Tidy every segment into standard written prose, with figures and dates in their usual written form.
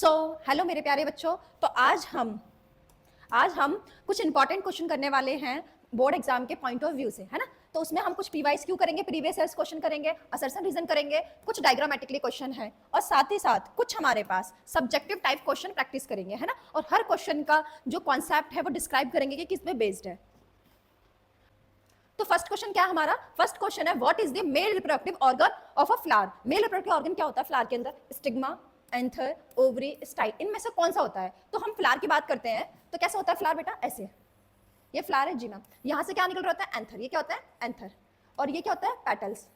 Hello मेरे प्यारे बच्चों। तो आज हम कुछ इंपॉर्टेंट क्वेश्चन करने वाले हैं बोर्ड एग्जाम के पॉइंट ऑफ व्यू से, है ना। तो उसमें हम कुछ पीवाईस क्यू करेंगे, प्रीवियस ईयर्स क्वेश्चन करेंगे, असर्शन रीजन करेंगे, कुछ डायग्रामेटिकली क्वेश्चन है और साथ ही साथ कुछ हमारे पास सब्जेक्टिव टाइप क्वेश्चन प्रैक्टिस करेंगे, है ना। और हर क्वेश्चन का जो कॉन्सेप्ट है वो डिस्क्राइब करेंगे कि किस पे बेस्ड है। तो फर्स्ट क्वेश्चन क्या है हमारा? फर्स्ट क्वेश्चन है what is the male reproductive organ of a flower. Male reproductive organ क्या होता है फ्लावर के अंदर? स्टिग्मा, एंथर, ओवरी, स्टाइल, इनमें से कौन सा होता है? तो हम फ्लावर की बात करते हैं तो कैसा होता है फ्लावर बेटा? ऐसे, ये फ्लावर है जी मैम। यहाँ से क्या निकल रहा होता है? एंथर। ये क्या होता है? एंथर। और ये क्या होता है? पेटल्स,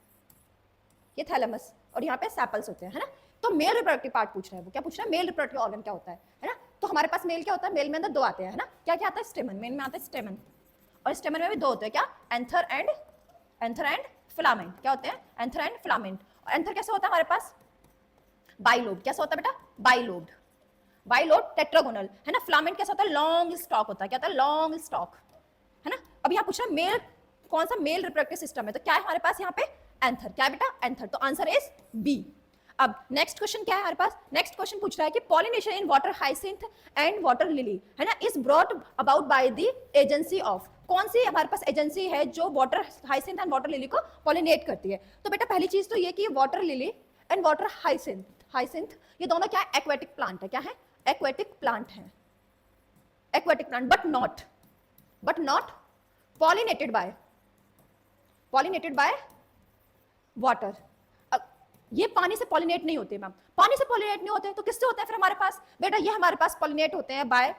ये थैलेमस, और यहाँ पे सेपल्स होते हैं, है ना। तो मेल रिप्रोडक्टिव पार्ट पूछ रहा है, वो क्या पूछ रहा है? मेल रिप्रोडक्टिव ऑर्गन क्या होता है ना। तो हमारे पास मेल क्या होता है? मेल में अंदर दो आते हैं, है ना। क्या क्या आता है? स्टेमन, मेन में आता है स्टेमन, और स्टेमन में भी दो होते हैं, क्या? Anther and filament. क्या होते हैं? Anther and filament. और एंथर कैसे होता है हमारे पास? बाइलोब। कैसा होता है बेटा? बाइलोब, बाइलोब टेट्रागोनल, है ना। फिलामेंट कैसा होता है? लॉन्ग स्टॉक होता है। क्या होता है? लॉन्ग स्टॉक, है ना। अब यहाँ पूछ रहा है मेल, कौन सा मेल रिप्रोडक्टिव सिस्टम है? तो क्या है हमारे पास यहाँ पे? एंथर। क्या है बेटा? एंथर। तो आंसर इज बी। अब नेक्स्ट क्वेश्चन क्या है हमारे पास? नेक्स्ट क्वेश्चन पूछ रहा है कि pollination in water hyacinth and water lily, है ना, is brought about by the agency of. कौन सी हमारे पास एजेंसी है जो water hyacinth and water lily को पॉलिनेट करती है? तो बेटा पहली चीज तो ये कि water lily and water hyacinth, hyacinth ये दोनों क्या है? एक्वेटिक प्लांट है। क्या है? एक्वेटिक प्लांट है, aquatic plant, but not pollinated by water। ये पानी से पॉलिनेट नहीं होते मैम। पानी से पॉलिनेट नहीं होते तो किससे होते हैं फिर हमारे पास? बेटा ये हमारे पास पॉलिनेट होते हैं बाय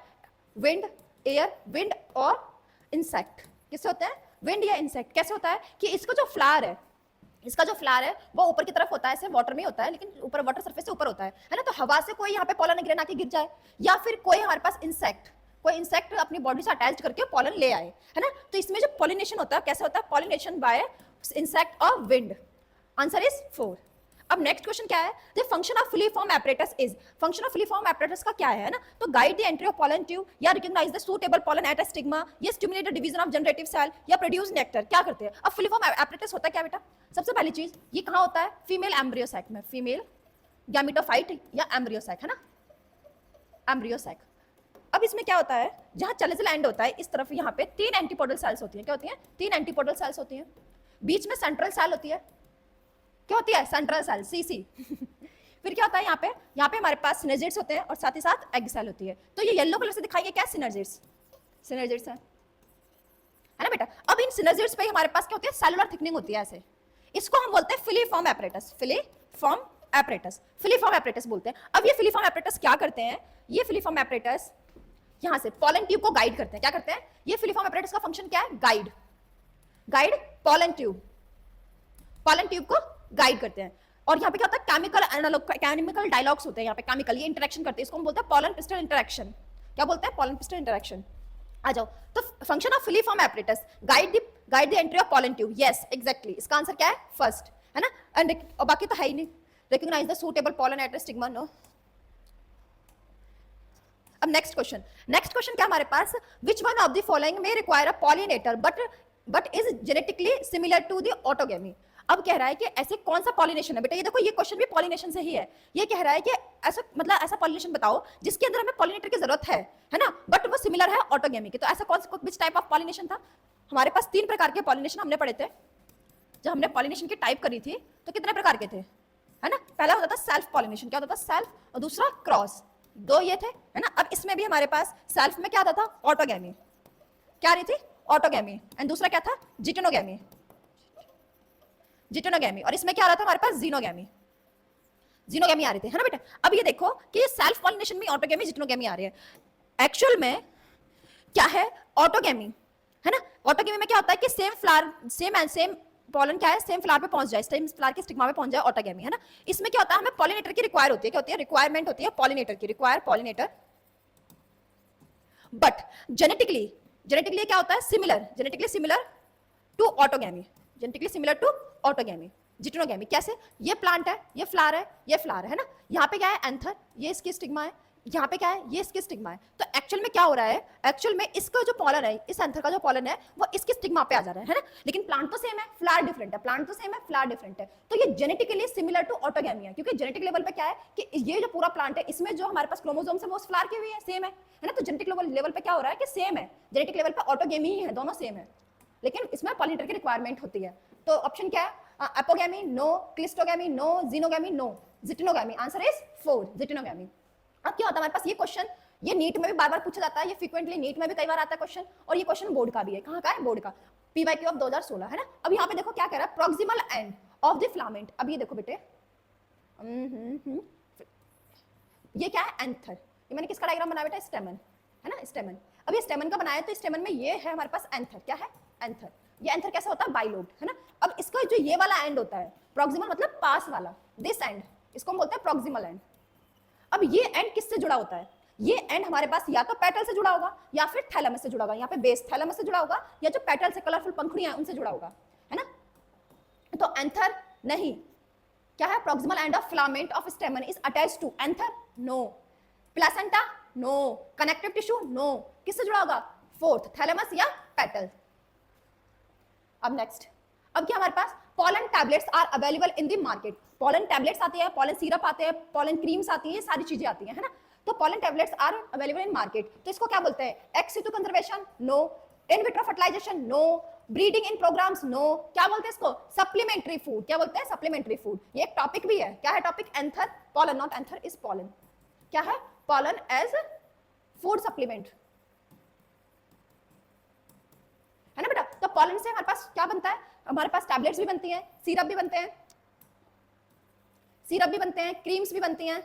विंड, एयर, विंड और इंसेक्ट। किससे होते हैं? विंड या इंसेक्ट। कैसे होता है कि इसका जो फ्लावर है वो ऊपर की तरफ होता है, ऐसे वाटर में होता है, लेकिन ऊपर वाटर सरफेस से ऊपर होता है ना। तो हवा से कोई यहाँ पे पॉलन ग्रेन आके गिर जाए, या फिर कोई हमारे पास कोई इंसेक्ट अपनी बॉडी से अटैच करके पॉलन ले आए, है ना। तो इसमें जो पॉलिनेशन होता है कैसे होता है? पॉलिनेशन बाय इंसेक्ट और विंड। Answer is 4। अब नेक्स्ट क्वेश्चन क्या है? The function of filiform apparatus is. Function of filiform apparatus का क्या है ना? तो guide the entry of pollen tube, या recognise the suitable pollen at a stigma, या stimulate the division of generative cell, या प्रोड्यूस नेक्टर। क्या करते हैं? अब फिलीफॉर्म एपरेटस होता है क्या बेटा? सबसे पहली चीज ये कहाँ होता है? फीमेल एम्ब्रियो सैक में, फीमेल गैमेटोफाइट या एम्ब्रियो सैक, है ना, एम्ब्रियो सैक। अब इसमें क्या होता है? जहां चलेजल एंड होता है इस तरफ, यहाँ पे 3 एंटीपोडल सेल्स होती हैं। क्या होती हैं? 3 एंटीपोडल सेल्स होती हैं। बीच में सेंट्रल सेल होती है। क्या होती है? Central cell, CC. फिर क्या होता है यहाँ पे हमारे पास सिनर्जिड्स होते हैं और साथ ही साथ एग सेल होती है। तो ये येलो कलर से दिखाएंगे क्या? सिनर्जिड्स, सिनर्जिड्स है ना बेटा। अब इन सिनर्जिड्स पे हमारे पास क्या होती है? सेलुलर थिकनिंग होती है ऐसे। इसको हम बोलते हैं filiform apparatus, filiform apparatus, filiform apparatus बोलते हैं। अब ये फिलीफॉर्म एपरेटस क्या करते हैं? ये फिलीफॉर्म एपरेटस यहां से पॉलन ट्यूब को गाइड करते हैं। क्या करते हैं? ये फिलीफॉर्म एपरेटस का फंक्शन क्या है? गाइड पॉलन ट्यूब को गाइड करते हैं। और यहाँ पे क्या होता है? केमिकल डायलॉग्स होते हैं यहाँ पे, केमिकल ये इंटरेक्शन करते हैं। इसको हम बोलते हैं पॉलन पिस्टल इंटरेक्शन। क्या बोलते हैं? Pollen pistol interaction. आ जाओ। तो function of filiform apparatus guide the entry of pollen tube. Yes exactly, इसका आंसर क्या है? फर्स्ट, है ना। एंड बाकी तो है ही नहीं। Recognise the suitable pollen at stigma, no. अब नेक्स्ट क्वेश्चन क्या हमारे पास? Which one of the following में require a pollinator but is genetically similar to the autogamy. अब कह रहा है कि ऐसे कौन सा पॉलिनेशन है बेटा? ये देखो, ये क्वेश्चन भी पॉलिनेशन से ही है। ये कह रहा है कि ऐसा पॉलिनेशन बताओ जिसके अंदर हमें पॉलिनेटर की जरूरत है ना, बट वो सिमिलर है ऑटोगेमी के। तो ऐसा कौन सा, विच टाइप ऑफ पॉलिनेशन था? हमारे पास 3 प्रकार के पॉलिनेशन हमने पढ़े थे। जब हमने पॉलिनेशन की टाइप करी थी तो कितने प्रकार के थे, है ना। पहला होता था सेल्फ पॉलिनेशन। क्या होता था? सेल्फ, और दूसरा क्रॉस। 2 ये थे, है ना। अब इसमें भी हमारे पास सेल्फ में क्या आता था? ऑटोगेमी। क्या आ रही थी? ऑटोगेमी। एंड दूसरा क्या था? जिटेनोगेमी। और इसमें क्या आ रहा था हमारे पास? जीनोगेमी आ रहे थे, है ना बेटा। अब ये देखो कि ये सेल्फ पॉलिनेशन में ऑटोगेमी, जिटेनोगेमी आ रही है। एक्चुअल में क्या है? ऑटोगेमी, है ना। ऑटोगेमी में क्या होता है कि सेम फ्लावर, सेम पॉलन क्या है? सेम फ्लावर पे पहुंच जाए, सेम फ्लावर के स्टिग्मा पे पहुंच जाए, ऑटोगेमी, है ना। इसमें क्या होता है? हमें पॉलिनेटर की रिक्वायर होती है। क्या होती है? रिक्वायरमेंट होती है पॉलिनेटर की, रिक्वायर पॉलिनेटर। बट जेनेटिकली क्या होता है? Genetically similar to autogamy, geitonogamy. कैसे? ये प्लांट है, ये फ्लावर है, है ना। यहाँ पे क्या है? एंथर, ये इसकी स्टिग्मा है, यहाँ पे क्या है, ये इसकी स्टिग्मा है। तो एक्चुअल में क्या हो रहा है, एक्चुअल में इसका जो पॉलन है, इस एंथर का जो पॉलन है वो इसकी स्टिग्मा पे आ जा रहा है ना। लेकिन प्लांट तो सेम है, फ्लावर डिफरेंट है, प्लांट तो सेम है, फ्लावर डिफरेंट है। तो ये जेनेटिकली सिमिलर टू ऑटोगैमी है, क्योंकि जेनेटिक लेवल पे क्या है कि ये जो पूरा प्लांट है इसमें जो हमारे पास क्रोमोसोम्स है वो उस फ्लावर के भी है, सेम है ना। तो जेनेटिक लेवल पे क्या हो रहा है कि सेम है, जेनेटिक लेवल पे ऑटोगैमी ही है, दोनों सेम है, लेकिन इसमें पॉलिनेटर की रिक्वायरमेंट होती है। तो ऑप्शन क्या है, apogamy no, cleistogamy no, geitonogamy no, geitonogamy. Answer is 4, geitonogamy. अब क्या होता है हमारे पास, ये क्वेश्चन ये नीट में भी बार बार पूछा जाता है, ये फ्रीक्वेंटली नीट में भी कई बार आता है क्वेश्चन, और ये क्वेश्चन बोर्ड का भी है। कहाँ का है, बोर्ड का, पीवाईक्यू ऑफ 2016 है ना। अब यहाँ पे देखो क्या कह रहा है, proximal end of the filament. अब ये देखो बेटे, ये क्या है, एंथर। ये मैंने किसका डायग्राम बनाया बेटा, स्टेमन है ना, स्टेमन। अब ये स्टेमन का बनाया, तो स्टेमन में ये है हमारे पास एंथर। क्या है, एंथर। ये एंथर कैसा होता है, बाइलोब्ड है ना। अब इसका जो ये वाला एंड होता है, प्रोक्सिमल मतलब पास वाला, दिस एंड, इसको हम बोलते हैं प्रोक्सिमल एंड। अब ये एंड किससे जुड़ा होता है, ये एंड हमारे पास या तो पेटल से जुड़ा होगा या फिर थैलेमस से जुड़ा होगा। यहाँ पे बेस थैलेमस से जुड़ा होगा, या जो पेटल से कलरफुल पंखुड़ियां हैं उनसे जुड़ा होगा, है ना। तो एंथर नहीं, क्या है, proximal end of filament of stamen is attached to anther, no. Placenta, no. Connective tissue, no. किससे जुड़ा होगा, फोर्थ, थैलेमस या पेटल। अब नेक्स्ट, अब क्या हमारे पास, pollen tablets are available in the market. Pollen tablets आती है, पॉलन सिरप आते हैं, पॉलन क्रीम्स आती है, सारी चीजें आती हैं, है ना। तो pollen tablets are available in market, तो इसको क्या बोलते हैं, ex situ conservation, no. In vitro fertilization, no. Breeding in programs, no. क्या बोलते हैं इसको, सप्लीमेंट्री फूड। क्या बोलते हैं, सप्लीमेंट्री फूड। ये एक टॉपिक भी है, क्या है topic, anther, pollen, not anther is pollen. क्या है, पॉलन एज फूड सप्लीमेंट, है ना बेटा। तो पॉलन से हमारे पास क्या बनता है, हमारे पास टैबलेट्स भी बनती हैं, सिरप भी बनते हैं, सिरप भी बनते हैं, क्रीम्स भी बनती हैं।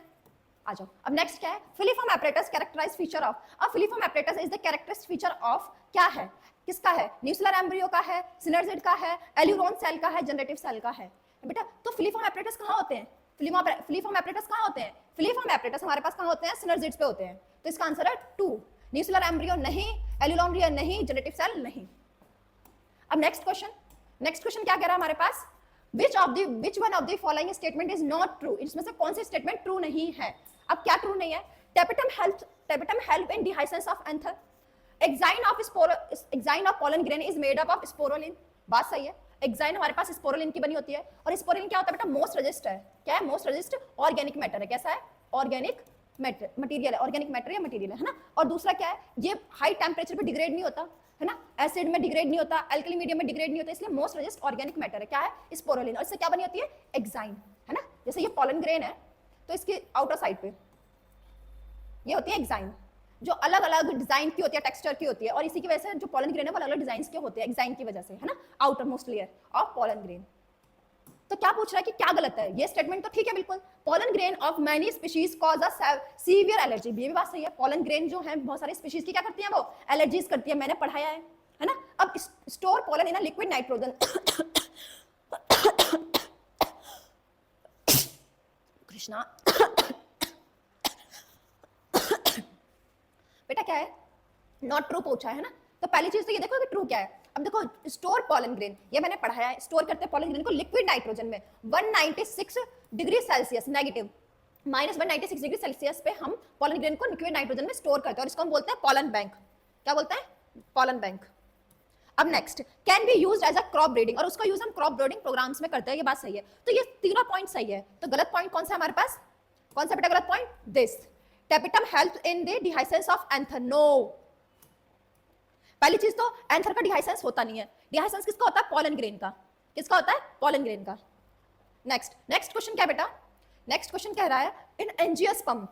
आ जाओ, अब नेक्स्ट क्या है, filiform apparatus characterise feature of. अब filiform apparatus is the characteristic feature of, क्या है, किसका है, न्यूक्लियर एम्ब्रियो का है, सिनर्जिड का है, एल्यूरोन सेल का है, जनरेटिव सेल का है बेटा। तो फिलीफॉर्म एपरेटस कहाँ होते हैं, फिलीफॉर्म एपरेटस कहाँ होते हैं, फिलीफॉर्म एपरेटस हमारे पास कहाँ होते हैं, सिनर्जिड्स पे होते हैं। तो इसका आंसर है 2, न्यूक्लियर एम्ब्रियो नहीं, एल्यूरोन नहीं, जनरेटिव सेल नहीं। अब नेक्स्ट क्वेश्चन क्या कह रहा है हमारे पास, which one of the following statement is not true। इसमें से कौन सी स्टेटमेंट ट्रू नहीं है। अब क्या ट्रू नहीं है, tapetum help in dehiscence of anther, exine of pollen grain is made up of sporulin। बात सही है, एक्साइन हमारे पास स्पोरुलिन की बनी होती है, और स्पोरुलिन क्या होता है बेटा, मोस्ट रेजिस्ट है। क्या है, मोस्ट रेजिस्ट ऑर्गेनिक मैटर है। कैसा है, ऑर्गेनिक मटेरियल है, ऑर्गेनिक मैटर या मटेरियल है ना। और दूसरा क्या है, ये हाई टेम्परेचर पे डिग्रेड नहीं होता है ना, एसिड में डिग्रेड नहीं होता, अल्कली मीडियम में डिग्रेड नहीं होता, इसलिए मोस्ट रेजिस्ट ऑर्गेनिक मैटर है। क्या है, स्पोरुलिन। और इससे क्या बनी होती है, एक्साइन, है ना। जैसे ये पॉलन ग्रेन है, तो इसके आउटर साइड पे ये होती है एक्साइन, जो अलग अलग डिजाइन की होती है, टेक्सचर की होती है, और इसी की वजह से जो पॉलन ग्रेन है वो अलग अलग डिजाइन के होते हैं एक्साइन की वजह से, है ना, outer most layer of pollen grain. तो क्या पूछ रहा है कि क्या गलत है, ये स्टेटमेंट तो ठीक है बिल्कुल, pollen grain of many species cause a severe allergy. ये भी बात सही है, पॉलन ग्रेन जो है बहुत सारी स्पीशीज की क्या करती हैं, वो एलर्जीज करती है, मैंने पढ़ाया है ना। अब store pollen in a liquid nitrogen, Krishna बेटा क्या है, नॉट ट्रू पूछा है ना। तो पहली चीज तो ये देखो कि ट्रू क्या है। अब देखो, स्टोर पॉलन ग्रेन, ये मैंने पढ़ाया है, स्टोर करते हैं पॉलन ग्रेन को लिक्विड नाइट्रोजन में 196 degree Celsius negative, -196 degree Celsius पे हम पॉलन ग्रेन को लिक्विड नाइट्रोजन में स्टोर करते हैं, और इसको हम बोलते हैं पॉलन बैंक। क्या बोलते हैं, पॉलन बैंक। अब next, can be used as a crop breeding, और उसका यूज हम क्रॉप ब्रीडिंग प्रोग्राम्स में करते हैं, ये बात सही है। तो ये तीनों पॉइंट सही है। तो गलत पॉइंट कौन सा है हमारे पास, कौन सा बेटा गलत point, this tapetum help in the dehiscence of anther, no. पहली चीज तो एंथर का डिहाइसेंस होता नहीं है, डिहाइसेंस किसका होता है, पॉलन ग्रेन का। किसका होता है, पॉलन ग्रेन का। नेक्स्ट क्वेश्चन क्या बेटा, नेक्स्ट क्वेश्चन कह रहा है इन एंजियोस्पर्म,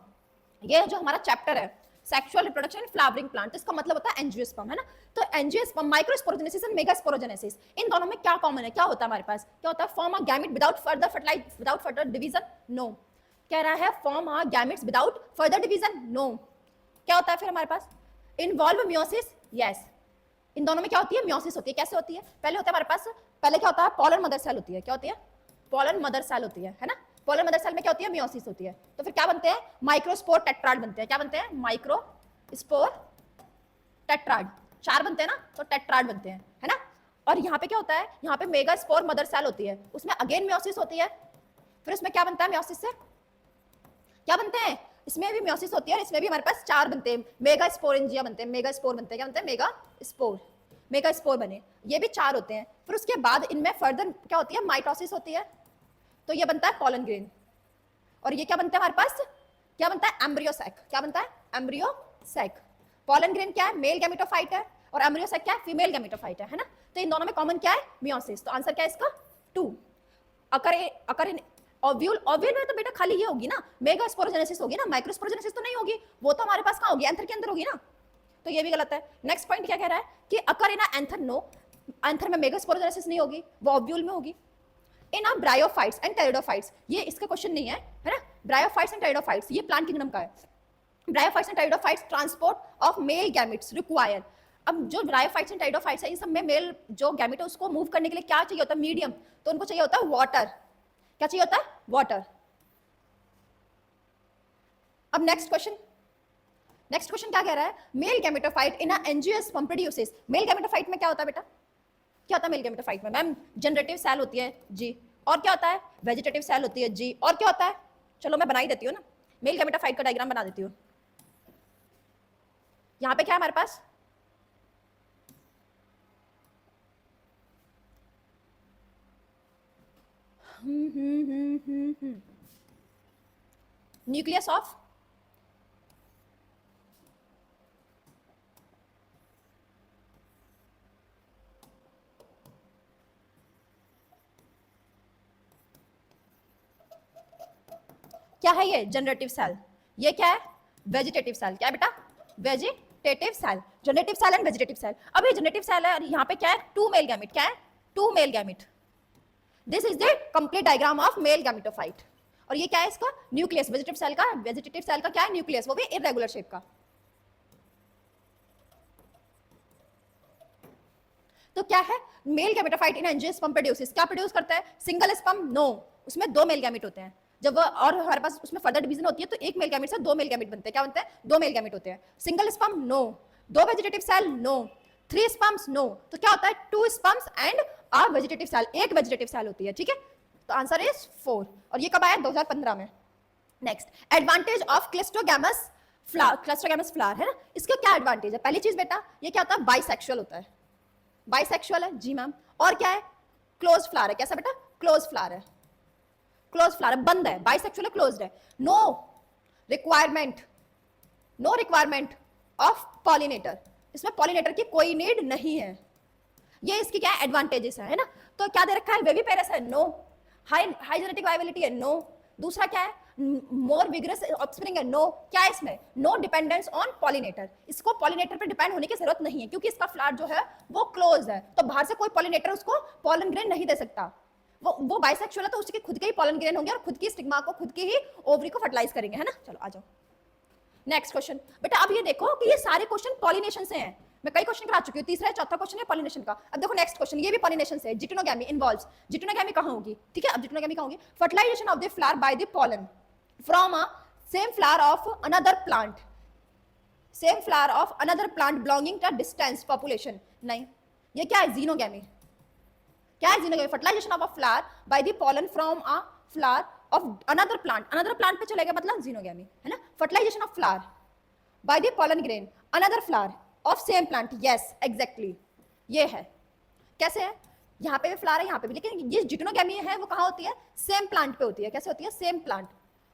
ये जो हमारा चैप्टर है sexual reproduction in flowering plant, इसका मतलब होता है एंजियोस्पर्म, है ना। तो एंजियोस्पर्म, माइक्रोस्पोरोजेनेसिस एंड मेगास्पोरोजेनेसिस, इन दोनों में क्या कॉमन है, क्या होता है हमारे पास, क्या होता है, form a gamete without further division, no. कह रहा है form a gametes without further division, no. क्या होता है फिर हमारे पास, इन्वॉल्व मियोसिस, यस। इन दोनों में क्या होती है, मियोसिस होती है। कैसे होती है, पहले होता है हमारे पास, पहले क्या होता है, पॉलन मदर सेल होती है। क्या होती है, पॉलन मदर सेल होती है ना। पॉलन मदर सेल में क्या होती है, मियोसिस होती है। तो फिर क्या बनते हैं, माइक्रोस्पोर टेट्राड बनते हैं। क्या बनते हैं, माइक्रोस्पोर टेट्राड, 4 बनते हैं ना, तो टेट्राड बनते हैं, है ना। और यहाँ पे क्या होता है, यहाँ पे मेगास्पोर मदर सेल होती है, उसमें अगेन मियोसिस होती है। फिर उसमें क्या बनता है, मियोसिस से क्या बनते हैं, इसमें भी मियोसिस होती है और इसमें भी हमारे पास 4 बनते हैं, मेगा स्पोरेंजिया बनते हैं, मेगा स्पोर बनते हैं, क्या बनते हैं, मेगा स्पोर बने, ये भी 4 होते हैं। फिर उसके बाद इनमें फर्दर क्या होती है, माइटोसिस होती है, तो ये बनता है पॉलन ग्रेन। और ये क्या बनता है हमारे पास, क्या बनता है, एम्ब्रियोसैक। क्या बनता है, एम्ब्रियोसैक। पॉलन ग्रेन क्या है, मेल गैमेटोफाइट है, और एम्ब्रियोसैक क्या है, फीमेल गैमेटोफाइट है ना। तो इन दोनों में कॉमन क्या है, मियोसिस। तो आंसर क्या है इसका, 2। अकर इन ओव्यूल, ओव्यूल में तो बेटा खाली ये होगी ना, मेगा स्पोरोजेनेसिस होगी ना, माइक्रोस्पोरोजेनेसिस तो नहीं होगी, वो तो हमारे पास कहाँ होगी, एंथर के अंदर होगी ना, तो ये भी गलत है। नेक्स्ट पॉइंट क्या कह रहा है कि अकर इन एंथर, नो, एंथर में मेगा स्पोरोजेनेसिस नहीं होगी, वो ओव्यूल में होगी। इन अ ब्रायोफाइट्स एंड टेरिडोफाइट्स, ये इसका क्वेश्चन नहीं है ना, ब्रायोफाइट्स एंड टेरिडोफाइट्स ये प्लांट किंगडम का है। Bryophytes and pteridophytes transport of male gametes require. अब जो ब्रायोफाइट्स एंड टेरिडोफाइट्स है, इन सब में मेल जो गैमेट है उसको मूव करने के लिए क्या चाहिए होता है, मीडियम, तो उनको चाहिए होता है वाटर। क्या चाहिए होता है, वाटर। अब नेक्स्ट क्वेश्चन क्या कह रहा है, मेल गैमेटोफाइट इन एंजियोस्पर्म प्रोड्यूसेस। मेल गैमेटोफाइट में क्या होता है बेटा, क्या होता है मेल गैमेटोफाइट में, मैम जनरेटिव सेल होती है जी, और क्या होता है, वेजिटेटिव सेल होती है जी, और क्या होता है, चलो मैं बना ही देती हूँ ना, मेल गैमेटोफाइट का डायग्राम बना देती हूँ। यहाँ पे क्या है हमारे पास, न्यूक्लियस ऑफ क्या है, ये जनरेटिव सेल, ये क्या है, वेजिटेटिव सेल। क्या है बेटा, vegetative cell, generative cell and vegetative cell. अब ये जनरेटिव सेल है, यहाँ पे क्या है, 2 मेल गैमेट। क्या है, 2 male gamete. This is the complete diagram of male gametophyte. और ये क्या है इसका, न्यूक्लियस, वेजिटेटिव सेल का क्या है, न्यूक्लियस, वो भी इरेगुलर शेप का। तो क्या है, मेल गैमेटोफाइट इन एंजियोस्पर्म प्रोड्यूसेस, क्या प्रोड्यूस करता है, सिंगल स्पर्म, नो, उसमें 2 मेल गैमेट होते हैं। जब वो और हमारे पास उसमें फर्दर डिवीजन होती है तो 1 मेल गैमेट से 2 मेल गैमेट बनते हैं। क्या बनते हैं, 2 मेल गैमेट होते हैं। Single sperm, no, 2 vegetative cell, no, 3 sperms, no, तो क्या होता है, 2 sperms and a vegetative cell, 1 vegetative cell होती है। ठीक है, तो आंसर इज 4। और ये कब आया, 2015 में। नेक्स्ट, एडवांटेज ऑफ क्लिस्ट्रोगैमस फ्लावर है ना, इसका क्या एडवांटेज है, पहली चीज बेटा ये क्या होता है, बाइसेक्सुअल होता है, बाइसेक्सुअल है जी मैम। और क्या है, क्लोज फ्लावर है, कैसा बेटा, क्लोज फ्लावर है, क्लोज फ्लावर है, बंद है, बाइसेक्सुअल है, क्लोज्ड है। नो रिक्वायरमेंट ऑफ पॉलिनेटर, इसमें पॉलिनेटर की कोई नीड नहीं है। ये इसकी क्या एडवांटेजेस है ना। तो क्या दे रखा है, वेविपेरस है, नो, हाई जेनेटिक वायबिलिटी है, नो, दूसरा क्या है, मोर विग्रस ऑफस्प्रिंग है, नो, क्या है इसमें, नो डिपेंडेंस ऑन पॉलिनेटर, इसको पॉलिनेटर पर डिपेंड होने की जरूरत नहीं है क्योंकि इसका फ्लावर जो है वो क्लोज है, तो बाहर से कोई पॉलिनेटर उसको पॉलन ग्रेन नहीं दे सकता। वो बाइसेक्सुअल है तो उसके खुद के ही पॉलन ग्रेन होंगे और खुद की स्टिग्मा को, खुद की ही ओवरी को फर्टिलाइज करेंगे, है ना। चलो आ जाओ नेक्स्ट क्वेश्चन। बेटा अब ये देखो कि ये सारे क्वेश्चन पॉलिनेशन से हैं, मैं कई क्वेश्चन करा चुकी हूँ, तीसरा चौथा क्वेश्चन है पॉलिनेशन का। अब देखो नेक्स्ट क्वेश्चन, ये भी पॉलिनेशन से है, जिटोनोगैमी इन्वॉल्व्स, जिटोनोगैमी कहाँ होगी, ठीक है। अब जिटोनोगैमी कहाँ होगी, fertilization of the flower by the pollen from a same flower of another plant, same flower of another plant belonging to distance population. नहीं, ये क्या है, जीनोगैमी। क्या है xenogamy, fertilization of a flower by the pollen from a flower of another plant पे चलेगा मतलब xenogamy, है ना। Fertilization of flower by the pollen grain another flower of same plant, yes exactly, ये है। कैसे है, यहाँ पे भी फ्लावर है, यहाँ पे भी, लेकिन ये जिटोनोगैमी है वो कहाँ होती है, सेम प्लांट पे होती है। कैसे होती है, सेम प्लांट,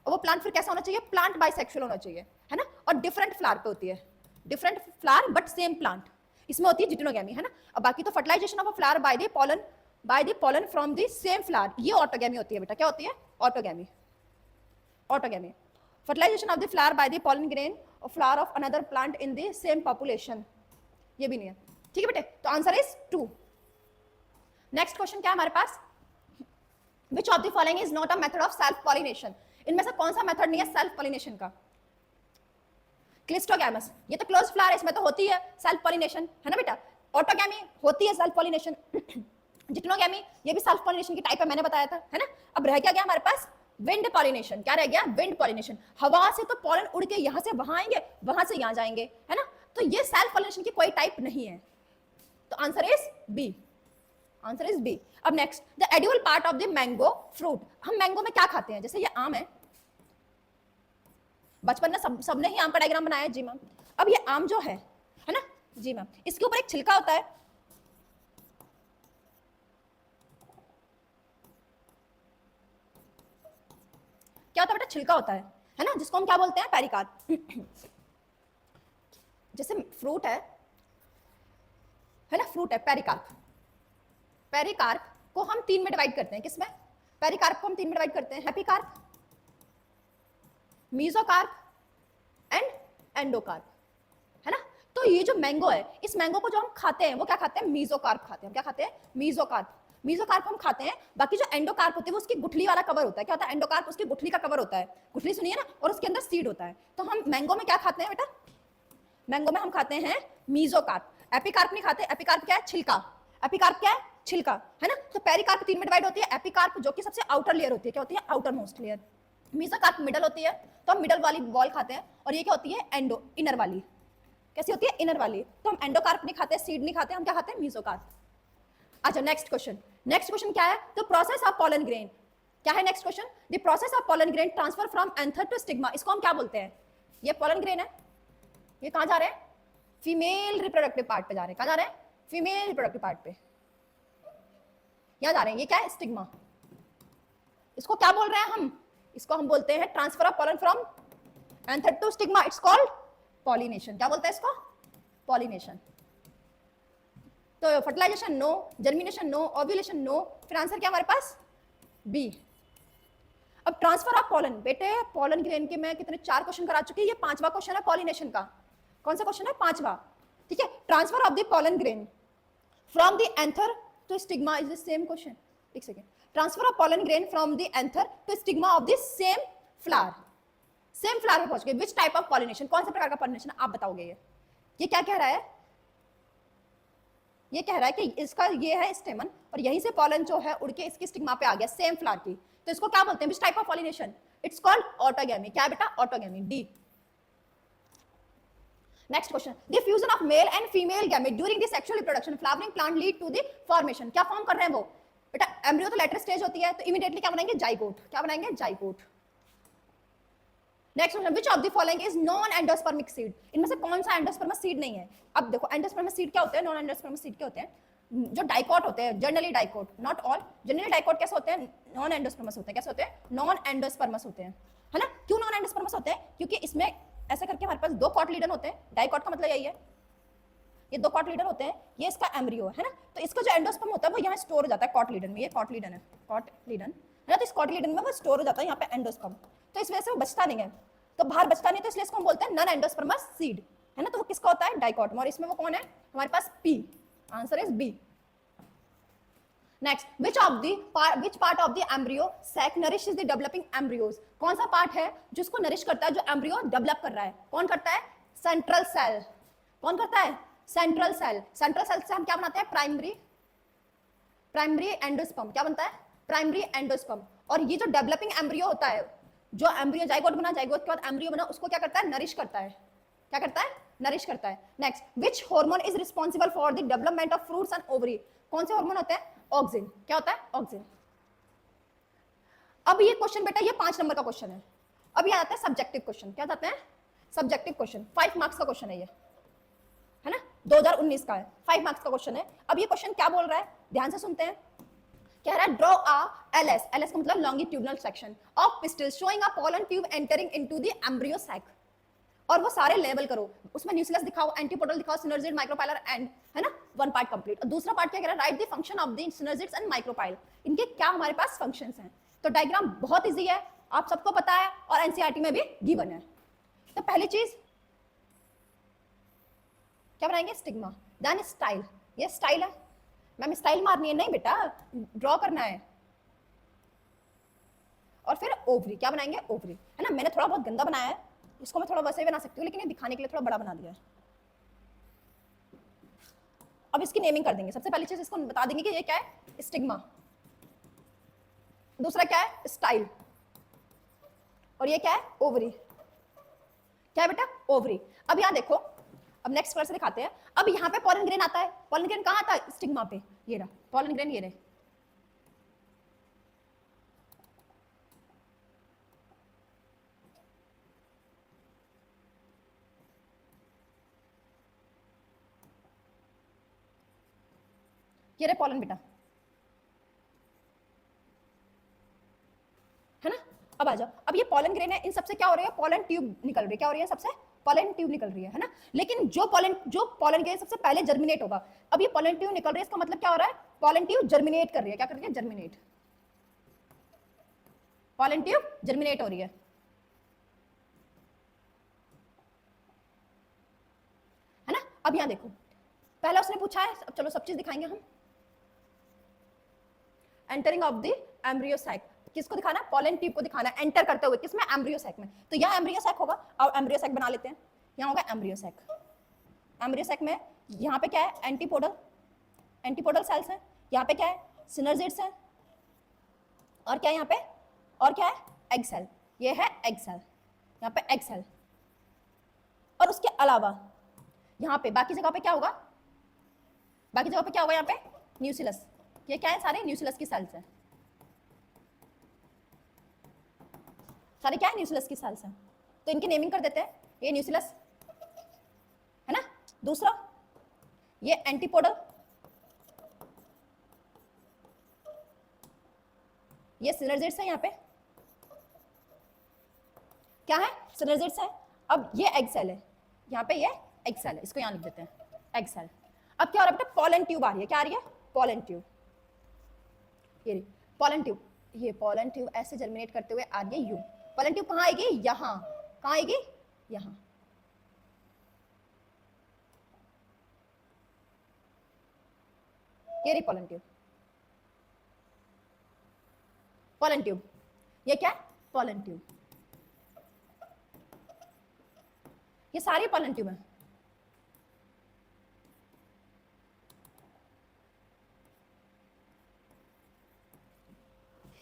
और वो प्लांट फिर कैसा होना चाहिए, प्लांट बाइसेक्सुअल होना चाहिए, है ना। और डिफरेंट फ्लावर पे होती है, different flower but same plant, इसमें होती है जिटोनोगैमी, है ना। और बाकी तो fertilisation of a flower by the pollen from the same flower, ये ऑटोगैमी होती है बेटा। क्या होती है, autogamy, autogamy, fertilisation of the flower by the pollen grain और flower of another plant in the same population, ये भी नहीं है, ठीक है बेटे। तो आंसर इज 2। नेक्स्ट क्वेश्चन क्या है हमारे पास, which of the following is not a method of self pollination, इनमें से कौन सा मेथड नहीं है सेल्फ पॉलिनेशन का, क्लिस्ट्रोगैमस, ये तो क्लोज फ्लावर है, इसमें तो होती है सेल्फ पॉलिनेशन, है ना बेटा। ऑटोगैमी होती है सेल्फ पॉलिनेशन, जिटोनोगैमी ये भी सेल्फ पॉलिनेशन की टाइप है, मैंने बताया था, है ना। अब रह क्या गया हमारे पास, विंड पॉलिनेशन। क्या रह गया, विंड पॉलिनेशन, हवा से तो पॉलन उड़ के यहां से वहां आएंगे, वहां से यहां जाएंगे, है ना। तो ये सेल्फ पॉलिनेशन की कोई टाइप नहीं है, तो answer is B, answer is B. अब next, the edible part of the mango fruit, हम मैंगो में क्या खाते हैं, जैसे ये आम है, बचपन में सबने ही आम का डायग्राम बनाया है जी मैम। अब ये आम जो है ना जी मैम, इसके ऊपर एक छिलका होता है, क्या होता है बेटा, छिलका होता है ना, जिसको हम क्या बोलते हैं, पेरिकार्प। जैसे फ्रूट है ना, फ्रूट है पेरिकार्प। पेरिकार्प को हम 3 में डिवाइड करते हैं, किसमें, पेरिकार्प को हम 3 में डिवाइड करते हैं, एपिकार्प, मीजोकार्प एंड एंडोकार्प, है ना। तो ये जो मैंगो है, इस मैंगो को जो हम खाते हैं वो क्या खाते हैं, मीजोकार्प खाते हैं। हम क्या खाते हैं, मीजोकार्प। मीजोकार्प हम खाते हैं। बाकी जो एंडोकार्प होते हैं वो उसकी गुठली वाला कवर होता है। क्या होता है, एंडोकार्प उसकी गुठली का कवर होता है, गुठली सुनिए ना, और उसके अंदर सीड होता है। तो हम मैंगो में क्या खाते हैं बेटा, मैंगो में हम खाते हैं मीजोकार्प। एपिकार्प नहीं खाते। एपिकार्प क्या है, छिलका। एपिकार्प क्या है, छिलका, है ना। तो पेरिकार्प 3 में डिवाइड होती है। एपिकार्प जो कि सबसे आउटर लेयर होती है, क्या होती है, outer most layer. Mesocarp middle होती है, तो हम मिडल वाली बॉल खाते हैं। और ये क्या होती है, एंडो, इनर वाली। कैसी होती है, इनर वाली। तो हम एंडोकार्प नहीं खाते, सीड नहीं खाते, हम क्या खाते हैं, मीजोकार्प। अच्छा नेक्स्ट क्वेश्चन, नेक्स्ट क्वेश्चन क्या है, the process of pollen grain. क्या है next question, the process of pollen grain transfer from anther to stigma. इसको हम क्या बोलते हैं, ये पॉलन ग्रेन है, ये कहां जा रहे हैं, फीमेल रिप्रोडक्टिव पार्ट पे जा रहे हैं। कहां जा रहे हैं, फीमेल रिप्रोडक्टिव पार्ट पे, यहां जा रहे हैं। ये क्या है, स्टिग्मा। इसको क्या बोल रहे हैं हम, इसको हम बोलते हैं transfer of pollen from anther to stigma. It's called pollination. क्या बोलते हैं इसको, पॉलिनेशन। तो fertilization no, germination no, ovulation no, फिर आंसर क्या हमारे पास, बी। अब ट्रांसफर ऑफ पॉलन, बेटे पॉलन ग्रेन के मैं कितने 4 क्वेश्चन करा चुकी है, ये 5वां क्वेश्चन है पॉलिनेशन का। कौन सा क्वेश्चन है, 5वां, ठीक है। Transfer of the pollen grain from the anther to stigma is the same question. एक second, transfer of pollen grain from the anther to stigma of the same flower. Same flower में पहुंच गए। विच type of pollination, कौन से प्रकार का pollination आप बताओगे। ये क्या कह रहा है, ये कह रहा है कि इसका ये है स्टेमन और यहीं से पॉलन जो है उड़ के इसकी स्टिग्मा पे आ गया, सेम फ्लावर की। तो इसको क्या बोलते हैं, which type of pollination, it's called autogamy. क्या बेटा, autogamy, D. Next question, the fusion of male and female gamete during the sexual reproduction flowering plant lead to the formation. क्या फॉर्म कर रहे हैं वो, बेटा एम्ब्रियो तो लेटर स्टेज होती है, तो इमीडिएटली क्या बनाएंगे, जाइगोट। क्या बनाएंगे, zygote. Next question, which of the following is non endospermic seed. इनमें से कौन सा एंडोस्पर्मस सीड नहीं है। अब देखो एंडोस्पर्मस सीड क्या होते हैं, नॉन एंडोस्पर्मस सीड क्या होते हैं, जो डाइकोट होते हैं, generally dicot, not all. Generally dicot कैसे होते हैं, नॉन एंडोस्पर्मस होते हैं। कैसे होते हैं, नॉन एंडोस्पर्मस होते हैं, है ना। क्यों नॉन एंडोस्पर्मस होते हैं, क्योंकि इसमें ऐसा करके हमारे पास 2 कॉटलीडन होते हैं। डाइकोट का मतलब यही है, ये 2 कॉटलीडन होते हैं, ये इसका एम्ब्रियो है ना। तो इसका जो एंडोस्पर्म होता है वो यहाँ स्टोर हो जाता है कॉटलीडन में। ये कॉटलीडन है, कॉटलीडन है ना। तो इस कॉटलीडन में वो स्टोर हो जाता है यहाँ पे एंडोस्पर्म। तो इस वजह से वो बचता नहीं है, तो बाहर बचता नहीं, तो इसलिए इसको हम बोलते हैं नॉन एंडोस्पर्मस सीड, है ना। तो वो किसका होता है, डाइकोटम। और इसमें वो कौन है हमारे पास, P. Answer is B. Next, which part of the embryo sac nourishes the developing embryos। कौन सा पार्ट है जिसको नरिश करता है, जो एम्ब्रियो डेवलप कर रहा है, कौन करता है, सेंट्रल सेल। कौन करता है, सेंट्रल सेल। सेंट्रल सेल से हम क्या बनाते हैं, प्राइमरी एंडोस्पर्म। क्या बनता है, प्राइमरी एंडोस्पर्म। और ये जो डेवलपिंग एम्ब्रियो होता है, जो एम्ब्रियो जाइगोट बना, जाइगोट के बाद एम्ब्रियो बना, उसको क्या करता है, नरिश करता है। क्या करता है, नरिश करता है। Next, which hormone is responsible for the development of fruits and ovary. कौन से हार्मोन होते हैं, ऑक्सिन। क्या होता है, ऑक्सिन। अब ये क्वेश्चन बेटा, ये 5 नंबर का क्वेश्चन है। अब ये आता है सब्जेक्टिव क्वेश्चन। क्या जाते हैं, सब्जेक्टिव क्वेश्चन। 5 मार्क्स का क्वेश्चन है ये, है ना, 2019 का है, 5 मार्क्स का क्वेश्चन है। अब ये क्वेश्चन क्या बोल रहा है, ध्यान से सुनते हैं। कह रहा है ड्रॉ अ एलएस, एलएस का मतलब longitudinal section of pistil showing a pollen tube entering into the embryo sac. और वो सारे लेबल करो, उसमें न्यूक्लियस दिखाओ, एंटीपोडल दिखाओ, सिनर्जिड, माइक्रोपाइलर एंड, है ना, 1 पार्ट कंप्लीट। और दूसरा पार्ट क्या कह रहा है, right the function of the synergids and micropyle. इनके क्या हमारे पास फंक्शंस हैं। तो डायग्राम बहुत इजी है, आप सबको पता है, और एनसीईआरटी में भी गिवन है। तो पहली चीज क्या बनाएंगे, स्टिग्मा। देन स्टाइल, ये स्टाइल है मैम, स्टाइल मारनी है नहीं बेटा, ड्रॉ करना है। और फिर ओवरी, क्या बनाएंगे, ओवरी, है ना। मैंने थोड़ा बहुत गंदा बनाया है, इसको मैं थोड़ा वैसे ही बना सकती हूँ, लेकिन ये दिखाने के लिए थोड़ा बड़ा बना दिया है। अब इसकी नेमिंग कर देंगे। सबसे पहली चीज इसको बता देंगे कि ये क्या है, स्टिग्मा। दूसरा क्या है, स्टाइल। और ये क्या है, ओवरी। क्या है बेटा, ओवरी। अब यहाँ देखो, अब नेक्स्ट कलर से दिखाते हैं। अब यहाँ पे पॉलन ग्रेन आता है। पॉलन ग्रेन कहाँ आता है, स्टिग्मा पे। ये रहा पॉलन ग्रेन, ये रहे। ये रहे पॉलन बेटा, है ना। अब आ जाओ, अब ये पॉलन ग्रेन है, इन सबसे क्या हो रही है, पॉलन ट्यूब निकल रही है, क्या हो रही है सबसे, पॉलन ट्यूब निकल रही है ना। लेकिन जो पॉलन ग्रेन सबसे पहले जर्मिनेट होगा, अब ये पॉलन ट्यूब निकल रही है, इसका मतलब क्या हो रहा है, पॉलन ट्यूब जर्मिनेट कर रही है, क्या कर रही है, जर्मिनेट, पॉलन ट्यूब जर्मिनेट हो रही है ना। अब यहां देखो, पहला उसने पूछा है, अब चलो सब चीज दिखाएंगे हम। Entering of the embryo sac, किसको दिखाना है, पॉलन ट्यूब को दिखाना है, एंटर करते हुए किसमें, एम्ब्रियो सैक में। तो यहाँ एम्ब्रियो सैक होगा, अब एम्ब्रियो सैक बना लेते हैं, यहाँ होगा एम्ब्रियो सैक। एम्ब्रियो सैक में यहाँ पे क्या है, एंटीपोडल सेल्स हैं, यहाँ पे क्या है, सिनर्जिड्स हैं, और क्या है यहाँ पे, और क्या है, एग सेल, ये है एग सेल, यहाँ पे एग सेल। और उसके अलावा यहाँ पे बाकी जगह पे क्या होगा, बाकी जगह पे क्या होगा, यहाँ पे न्यूसिलस, ये क्या है, सारे न्यूसिलस की सेल्स हैं, सारे क्या है, न्यूसिलस की सेल्स हैं। तो इनकी नेमिंग कर देते हैं, ये न्यूसिलस है ना। दूसरा ये एंटीपोडल, ये सिनर्जिड्स है, यहाँ पे क्या है, सिनर्जिड्स है। अब ये एग सेल है, यहाँ पे ये एग सेल है, इसको यहाँ लिख देते हैं, एग सेल। अब क्या हो रहा है बेटा, पॉलन ट्यूब आ रही है, क्या आ रही है, पॉलन ट्यूब, ये पॉलन ट्यूब, ये पॉलन ट्यूब ऐसे जर्मिनेट करते हुए आ रही है यू। पॉलन ट्यूब कहाँ आएगी, यहाँ, कहाँ आएगी, यहाँ। ये रही पॉलन ट्यूब, पॉलन ट्यूब, ये क्या है, पॉलन ट्यूब, ये सारी पॉलन ट्यूब है।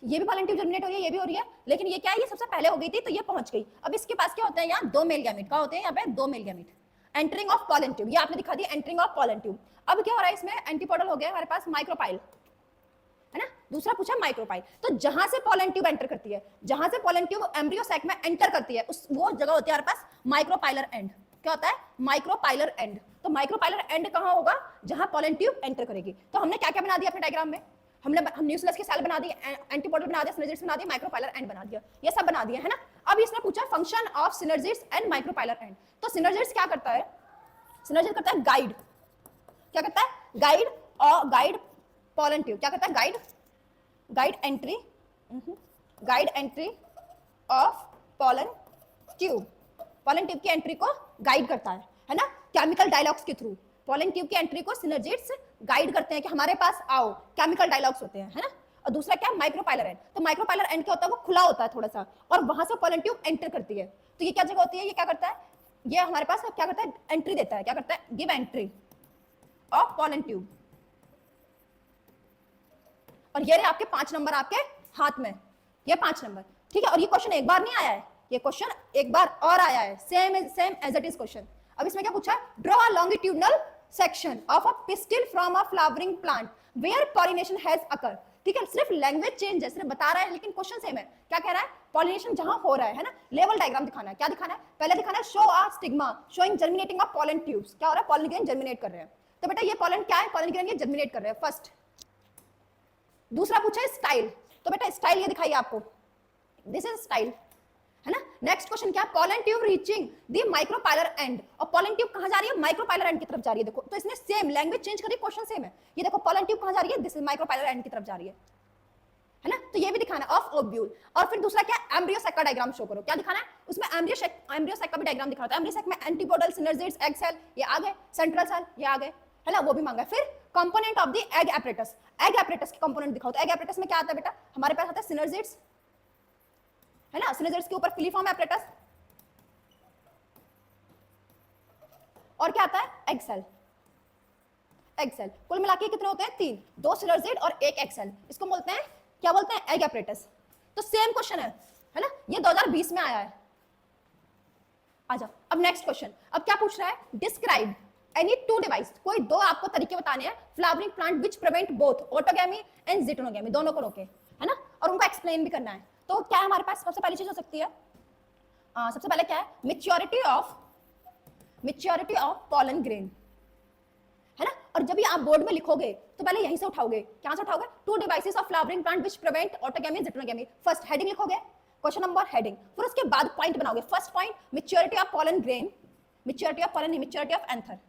ये भी पॉलन ट्यूब जर्मिनेट हो रही है, ये भी हो रही है, लेकिन ये क्या है, ये सबसे पहले हो गई थी तो ये पहुंच गई। अब इसके पास क्या होता है, यहाँ दो मेल गैमेट, क्या होते हैं, यहाँ पे दो male gamete. Entering of pollen tube, ये आपने दिखा दी, एंटरिंग ऑफ पॉलन ट्यूब। अब क्या हो रहा है, इसमें एंटीपोडल हो गया हमारे पास, माइक्रोपाइल है ना, दूसरा पूछा माइक्रोपाइल। तो जहां से पॉलन ट्यूब एंटर करती है, जहां से पॉलन ट्यूब एम्ब्रियो सैक में एंटर करती है, उस वो जगह होती है हमारे पास माइक्रोपाइलर एंड। क्या होता है, माइक्रोपाइलर एंड। तो माइक्रोपाइलर एंड कहां होगा, जहां पॉलन ट्यूब एंटर करेगी। तो हमने क्या क्या बना दिया अपने डायग्राम में, हम न्यूक्लियस के सेल बना दिए, एंटीपोडल बना दिया, सिनर्जिड्स बना दिया, माइक्रोपाइलर एंड बना दिया, ये सब बना दिया है ना। अब इसने पूछा function of synergids and micropylar and. तो सिनर्जिड्स क्या करता है, सिनर्जिड करता है गाइड, क्या करता है, गाइड, और गाइड पॉलन ट्यूब, क्या करता है, guide, guide entry, guide entry of pollen tube, pollen tube की एंट्री को गाइड करता है ना, केमिकल डायलॉग्स के थ्रू। पॉलन ट्यूब की एंट्री को सिनर्जिड्स गाइड करते हैं कि हमारे पास आओ, केमिकल डायलॉग्स होते हैं, है ना। और दूसरा क्या, माइक्रोपाइलर एंड। तो माइक्रोपाइलर एंड क्या होता है, वो खुला होता है थोड़ा सा, और वहां से पॉलन ट्यूब एंटर करती है। तो ये क्या जगह होती है, ये क्या करता है, ये हमारे पास क्या करता है, एंट्री देता है, क्या करता है, give entry of pollen tube. और ये रहे आपके 5 नंबर आपके हाथ में, ये 5 नंबर, ठीक है। और ये क्वेश्चन एक बार नहीं आया है, ये क्वेश्चन एक बार और आया है, same as it is question. अब इसमें क्या पूछा है, draw a longitudinal section of a pistil from a flowering plant where pollination has occur. ठीक है, सिर्फ लैंग्वेज चेंज है, सिर्फ बता रहा है, लेकिन क्वेश्चन सेम है। क्या कह रहा है, पॉलिनेशन जहां हो रहा है ना, लेवल डायग्राम दिखाना है। क्या दिखाना है, पहले दिखाना है show a stigma showing germinating of pollen tubes. क्या हो रहा है, पॉलन ग्रेन जर्मिनेट कर रहे हैं। तो बेटा ये पॉलन क्या है, पॉलन ग्रेन ये जर्मिनेट कर रहे हैं, फर्स्ट। दूसरा पूछा है स्टाइल, तो बेटा स्टाइल ये दिखाइए आपको, दिस इज स्टाइल, है ना। नेक्स्ट क्वेश्चन क्या, pollen tube reaching the micropylar and. और पॉलन ट्यूब कहां जा रही है, माइक्रोपाइलर एंड की तरफ जा रही है। देखो तो इसने सेम लैंग्वेज चेंज करी, क्वेश्चन सेम है। ये देखो पॉलन ट्यूब कहां जा रही है, दिस इज माइक्रोपाइलर एंड की तरफ जा रही है ना। तो ये भी दिखाना ऑफ ओब्यूल। और फिर दूसरा क्या, एम्ब्रियो सैक का डायग्राम शो करो। क्या दिखाना है, उसमें एम्ब्रियो सैक का भी डायग्राम दिखाना है। एम्ब्रियो सैक में एंटीपोडल, सिनर्जिड्स, एग सेल ये आ गए, सेंट्रल सेल ये आ गए, है ना, वो भी मांगा। फिर component of the egg apparatus, egg apparatus के कंपोनेंट दिखाओ। तो एग एपरेटस में क्या आता है बेटा, हमारे पास आता है सिनर्जिड्स, है ना, सिनर्जिड्स के ऊपर फिलीफॉर्म एपरेटस, और क्या आता है, एग सेल। एग सेल कुल मिला के कितने होते हैं, 3, 2 सिनर्जिड और 1 एग सेल। इसको बोलते हैं, क्या बोलते हैं, एग एपरेटस। तो सेम क्वेश्चन है ना, ये 2020 में आया है। आ जाओ अब नेक्स्ट क्वेश्चन। अब क्या पूछ रहा है, डिस्क्राइब एनी 2 डिवाइस, कोई 2 आपको तरीके बताने हैं flowering plant which prevent both autogamy and geitonogamy, दोनों को रोके, है ना, और उनको एक्सप्लेन भी करना है। तो क्या है हमारे पास, सबसे पहली चीज हो सकती है, सबसे पहले क्या है, मैच्योरिटी ऑफ पॉलन ग्रेन, है ना। और जब भी आप बोर्ड में लिखोगे तो तो पहले यहीं से उठाओगे, क्या से उठाओगे? 2 devices of flowering plant which prevent autogamy and heterogamy. First heading लिखोगे, क्वेश्चन नंबर हेडिंग, फिर उसके बाद पॉइंट बनाओगे। First point maturity of pollen grain, maturity of pollen नहीं, मैच्योरिटी ऑफ एंथर।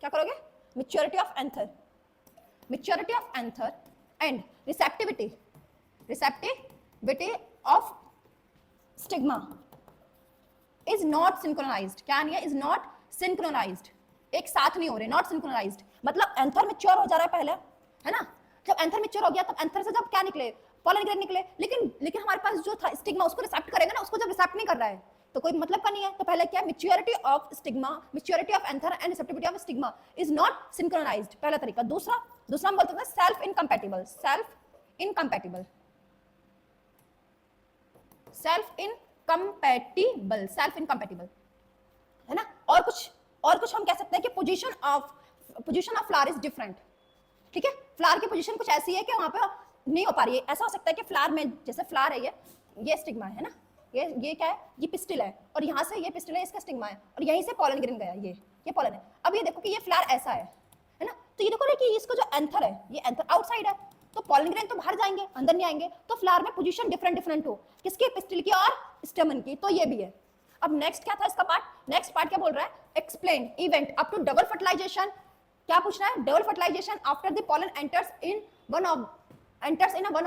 क्या करोगे? Maturity of anther, maturity of anther and receptivity, receptivity of stigma is not synchronized. क्या नहीं है? इज नॉट सिंक्रोनाइज्ड, एक साथ नहीं हो रहे, नॉट सिंक्रोनाइज्ड। मतलब एंथर मैच्योर हो जा रहा है पहले, है ना? जब एंथर मैच्योर हो गया तब एंथर से जब क्या निकले? पॉलन ग्रेन निकले। लेकिन हमारे पास जो था स्टिग्मा, उसको रिसेप्ट करेगा ना, उसको जब रिसेप्ट नहीं कर रहा है तो कोई मतलब का नहीं है। तो पहले क्या? Maturity of stigma, maturity of anther and receptivity of stigma is not synchronized, पहला तरीका। दूसरा हम बोलते हैं self incompatible, self incompatible, self incompatible, self incompatible, है ना? और कुछ हम कह सकते हैं कि position of flower is different. ठीक है, फ्लावर की पोजीशन कुछ ऐसी है कि वहां पे नहीं हो पा रही है। ऐसा हो सकता है कि फ्लावर में, जैसे फ्लावर है ये स्टिग्मा है ना, ये क्या है? ये पिस्टिल है, और यहाँ से ये पिस्टिल है, इसका स्टिग्मा है, और यहीं से पॉलन ग्रेन गया, ये पॉलन है। अब ये देखो कि ये फ्लावर ऐसा है ना? तो ये देखो कि इसको जो एंथर है, ये एंथर आउटसाइड है, तो पॉलन ग्रेन तो बाहर जाएंगे, अंदर नहीं आएंगे। तो फ्लावर में पोजीशन डिफरेंट हो, किसकी? पिस्टिल की और स्टेमन की। तो ये भी है। अब नेक्स्ट क्या था इसका पार्ट? नेक्स्ट पार्ट क्या बोल रहा है? Explain event up to double fertilization. क्या पूछ रहा है? Double fertilization after the pollen enters in one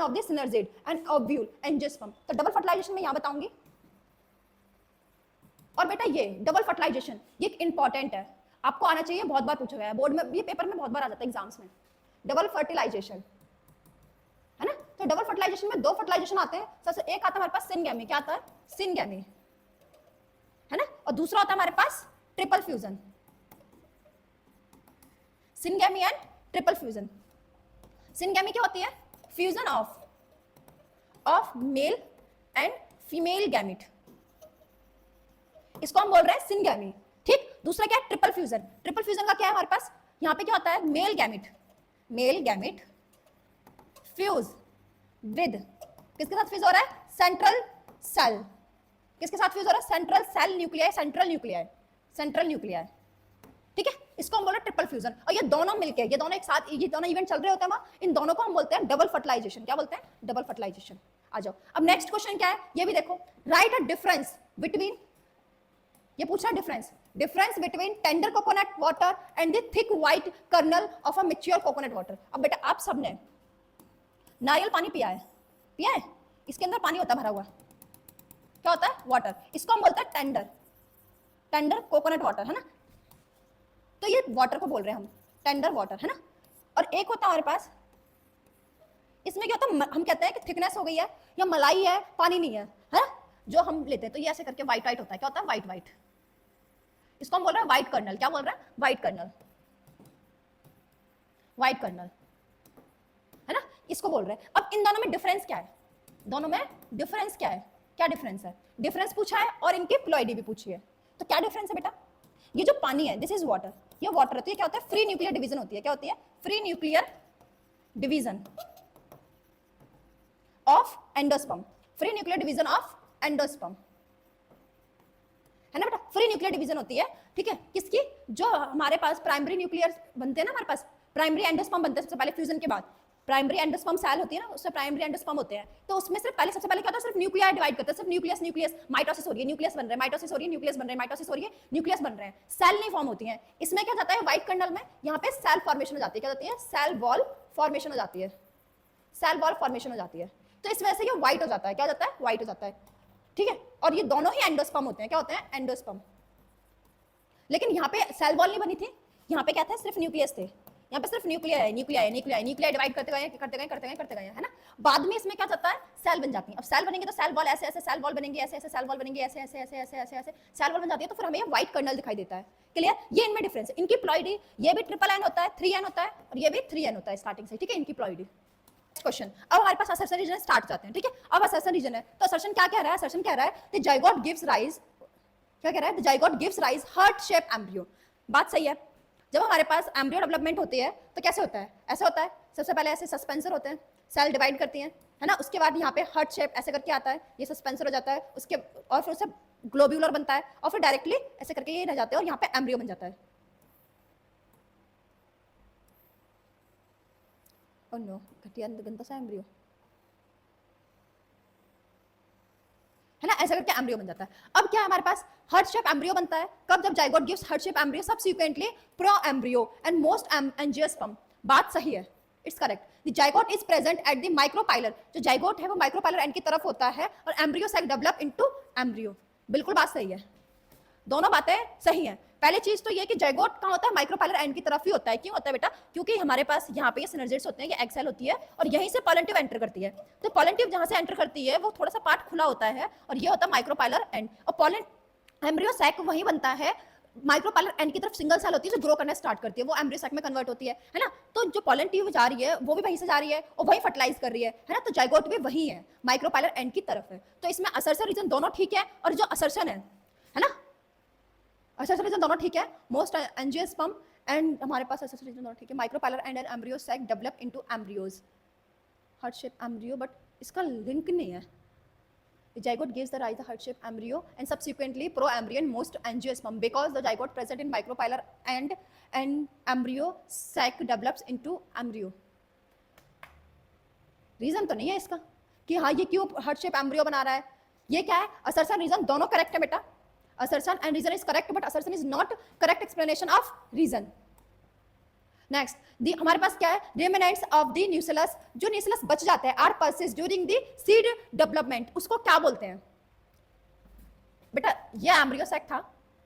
of the synergid and ovule angiosperm. तो डबल फर्टिलाइजेशन में यहां बताऊंगी। और बेटा ये डबल फर्टिलाइजेशन ये इंपॉर्टेंट है, आपको आना चाहिए, बहुत बार पूछा गया है बोर्ड में, ये पेपर में बहुत बार आ जाता है एग्जाम्स में। डबल फर्टिलाइजेशन, है ना? तो डबल फर्टिलाइजेशन में 2 फर्टिलाइजेशन आते हैं। सबसे एक आता है हमारे पास सिनगैमी। क्या आता है? सिनगैमी, है ना? और दूसरा होता है हमारे पास triple fusion, syngamy and triple fusion. Syngamy क्या होती है? Fusion of male and female gamete, इसको हम बोल रहे हैं सिनगैमी। ठीक, दूसरा क्या है? Triple fusion. ट्रिपल फ्यूजन का क्या है हमारे पास? यहां पे क्या होता है? मेल गैमिट फ्यूज विद, किसके साथ फ्यूज हो रहा है? Central cell. किसके साथ फ्यूज हो रहा है? Central cell nuclei, central nuclei. ठीक है, इसको हम बोल रहे हैं ट्रिपल फ्यूजन। और ये दोनों मिलके, ये दोनों एक साथ, ये दोनों इवेंट चल रहे होते हैं वहां, इन दोनों को हम बोलते हैं डबल फर्टिलाइजेशन। क्या बोलते हैं? Double fertilisation. आ जाओ, अब नेक्स्ट क्वेश्चन क्या है ये भी देखो। राइट अ डिफरेंस बिटवीन, ये पूछा difference between tender coconut water and the thick white kernel of a mature coconut water. अब बेटा आप सबने नारियल पानी पिया है? इसके अंदर पानी होता है भरा हुआ, क्या होता है? वाटर। इसको हम बोलते हैं टेंडर कोकोनट वाटर, है ना? तो ये वाटर को बोल रहे हैं हम टेंडर वाटर, है ना? और एक होता है हमारे पास, इसमें क्या होता है? हम कहते हैं कि थिकनेस हो गई है या मलाई है, पानी नहीं है ना? जो हम लेते हैं तो ये ऐसे करके व्हाइट होता है। क्या होता है? व्हाइट। इसको हम बोल रहे हैं व्हाइट कर्नल। क्या बोल रहे हैं? व्हाइट कर्नल, है ना? इसको बोल रहे हैं। अब इन दोनों में डिफरेंस क्या है? क्या डिफरेंस है? डिफरेंस पूछा है और इनकी प्लॉइडी भी पूछी है। तो क्या डिफरेंस है बेटा? ये जो पानी है, दिस इज वाटर, ये वाटर होती है। क्या होता है? फ्री न्यूक्लियर डिवीजन होती है। क्या होती है? Free nuclear division of endosperm, free nuclear division of endosperm, है ना बेटा? फ्री न्यूक्लियर डिवीजन होती है। ठीक है, किसकी? जो हमारे पास प्राइमरी न्यूक्लियर बनते हैं ना, हमारे पास प्राइमरी एंडोस्पर्म बनते हैं सबसे पहले फ्यूजन के बाद। प्राइमरी एंडोस्पर्म सेल होती है ना, उससे प्राइमरी एंडोस्पर्म होते हैं। तो उसमें सिर्फ पहले सबसे पहले क्या होता है? सिर्फ न्यूक्लियर डिवाइड करते हैं, सिर्फ न्यूक्लियस, माइटोसिस हो रही है, न्यूक्लियस बन रहे हैं, माइटोसिस हो रही है, न्यूक्लियस बन रहे हैं, माइटोसिस हो रही है, न्यूक्लियस बन रहे हैं, सेल नहीं फॉर्म होती हैं। इसमें क्या जाता है? व्हाइट कर्नल में यहाँ पे सेल फॉर्मेशन हो जाती है। क्या होती है? सेल वॉल फॉर्मेशन हो जाती है, सेल वॉल फॉर्मेशन हो जाती है। तो इस वजह से ये व्हाइट हो जाता है। क्या हो जाता है? व्हाइट हो जाता है। ठीक है, और ये दोनों ही एंडोस्पर्म होते हैं। क्या होते हैं? एंडोस्पर्म। लेकिन यहाँ पे सेल वॉल नहीं बनी थी, यहाँ पे क्या था? सिर्फ न्यूक्लियस थे। यहाँ पे सिर्फ न्यूक्लियर डिवाइड करते गए, है ना? बाद में इसमें क्या जाता है? सेल बन जाती है। अब सेल बनेंगे तो सेल वॉल ऐसे सेल वॉल बनेंगे, ऐसे सेल वॉल बनेंगे, ऐसे सेल वॉल बन जाती है। तो फिर हमें व्हाइट कर्नल दिखाई देता है। क्लियर? ये इनमें डिफरेंस है। इनकी प्लॉइडी, ये भी ट्रिपल एन होता है, 3n होता है, और ये भी 3n होता है स्टार्टिंग से। ठीक है, इनकी प्लॉइडी। क्वेश्चन, अब हमारे पास असर्शन रीजन स्टार्ट जाते हैं। ठीक है, अब असर्शन रीजन है, तो असर्शन क्या कह रहा है? असर्शन कह रहा है द जाइगोट गिव्स राइज, क्या कह रहा है? The zygote gives rise heart shape embryo. बात सही है। जब हमारे पास एम्ब्रियो डेवलपमेंट होती है तो कैसे होता है? ऐसे होता है। सबसे पहले ऐसे सस्पेंसर होते हैं, सेल डिवाइड करती हैं, है ना? उसके बाद यहाँ पे हार्ट शेप ऐसे करके आता है, ये सस्पेंसर हो जाता है, उसके और फिर उससे ग्लोब्यूलर बनता है, और फिर डायरेक्टली ऐसे करके ये रह जाते हैं, और यहाँ पे एम्ब्रियो बन जाता है। ओह नो, घटिया गंदा सा एम्ब्रियो है ना, ऐसा करके एम्ब्रियो बन जाता है। अब क्या है हमारे पास, हार्ट शेप एम्ब्रियो बनता है कब, जब zygote gives heart shape embryo subsequently pro embryo and most angiosperm. बात सही है, it's correct. The zygote is present at the micropylar, जो जाइगोट है वो माइक्रोपाइलर एंड की तरफ होता है और embryo sac develop into embryo. बिल्कुल बात सही है, दोनों बातें सही हैं। पहली चीज तो ये कि जाइगोट कहाँ होता है, माइक्रोपाइलर एंड की तरफ ही होता है। क्यों होता है बेटा, क्योंकि हमारे पास यहाँ पे ये सिनर्जिड्स होते हैं, ये एग सेल होती है और यहीं से पॉलन ट्यूब एंटर करती है। तो पॉलन ट्यूब जहाँ से एंटर करती है वो थोड़ा सा पार्ट खुला होता है और ये होता है माइक्रोपाइलर एंड, और पॉलन एम्ब्रियो सैक वहीं बनता है, माइक्रोपाइलर एंड की तरफ सिंगल सेल होती है जो ग्रो करना स्टार्ट करती है, वो एम्ब्रियो सैक में कन्वर्ट होती है ना। तो जो पॉलन ट्यूब जा रही है वो भी वहीं से जा रही है और वहीं फर्टिलाइज कर रही है ना। तो जाइगोट भी वही है, माइक्रोपाइलर एंड की तरफ है। तो इसमें असर्शन रीजन दोनों ठीक है, और जो असर्शन है ना, असर्शन रीजन दोनों ठीक है, मोस्ट एंजियोस्पर्म एंड हमारे पास असर्शन रीजन दोनों ठीक है, micropylar end embryo sac develop into embryos, heart shape embryo, but इसका लिंक नहीं है। The zygote gives the rise to heart-shaped embryo and subsequently pro-embryo and most angiosperm because the zygote present in micropylar and embryo sac develops into embryo. Reason तो नहीं है इसका कि हाँ ये क्यों हार्ट शेप एम्ब्रियो बना रहा है, ये क्या है, असर्शन रीजन दोनों करेक्ट है बेटा, assertion and reason is correct but assertion is not correct explanation of reason. Next हमारे पास क्या है, रिमेनेंट्स ऑफ द न्यूसेलस, जो न्यूसेलस बच जाते हैं or persist during the seed development, उसको क्या बोलते हैं बेटा, ये एम्ब्रियो सैक था,